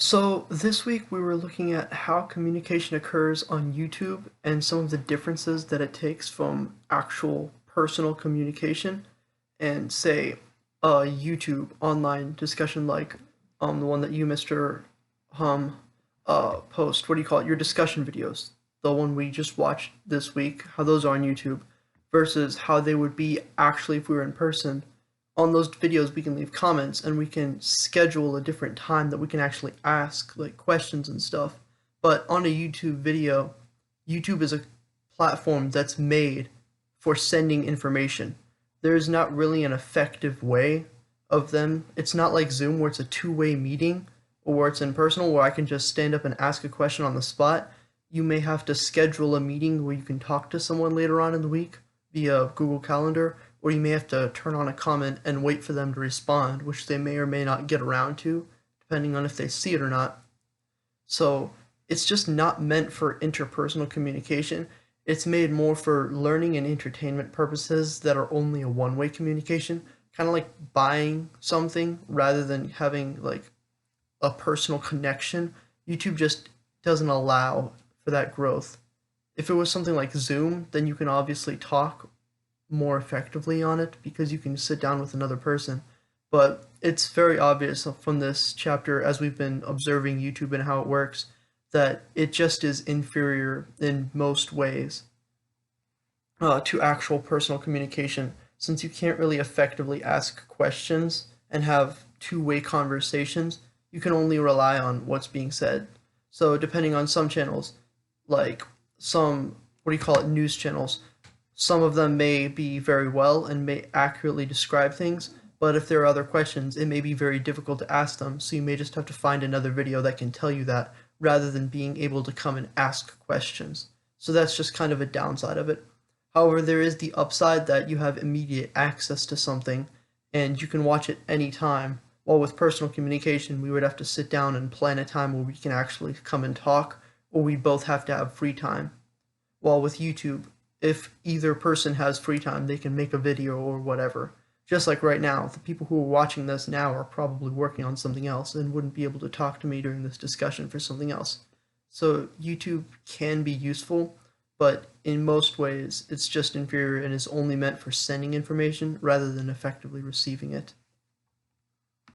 So this week we were looking at how communication occurs on YouTube and some of the differences that it takes from actual personal communication and say a YouTube online discussion like the one that you Mr. Hum post. What do you call it? Your discussion videos. The one we just watched this week, how those are on YouTube versus how they would be actually if we were in person. On those videos we can leave comments and we can schedule a different time that we can actually ask like questions and stuff. But on a YouTube video, YouTube is a platform that's made for sending information. There's not really an effective way of them. It's not like Zoom where it's a two-way meeting or where it's in personal where I can just stand up and ask a question on the spot. You may have to schedule a meeting where you can talk to someone later on in the week via Google Calendar, or you may have to turn on a comment and wait for them to respond, which they may or may not get around to, depending on if they see it or not. So it's just not meant for interpersonal communication. It's made more for learning and entertainment purposes that are only a one-way communication, kind of like buying something rather than having like a personal connection. YouTube just doesn't allow for that growth. If it was something like Zoom, then you can obviously talk more effectively on it because you can sit down with another person. But it's very obvious from this chapter, as we've been observing YouTube and how it works, that it just is inferior in most ways to actual personal communication, since you can't really effectively ask questions and have two-way conversations. You can only rely on what's being said. So depending on some channels, like some, what do you call it, news channels, some of them may be very well and may accurately describe things, but if there are other questions, it may be very difficult to ask them, so you may just have to find another video that can tell you that, rather than being able to come and ask questions. So that's just kind of a downside of it. However, there is the upside that you have immediate access to something, and you can watch it anytime, while with personal communication, we would have to sit down and plan a time where we can actually come and talk, or we both have to have free time. While with YouTube, if either person has free time, they can make a video or whatever. Just like right now, the people who are watching this now are probably working on something else and wouldn't be able to talk to me during this discussion for something else. So YouTube can be useful, but in most ways, it's just inferior and is only meant for sending information rather than effectively receiving it.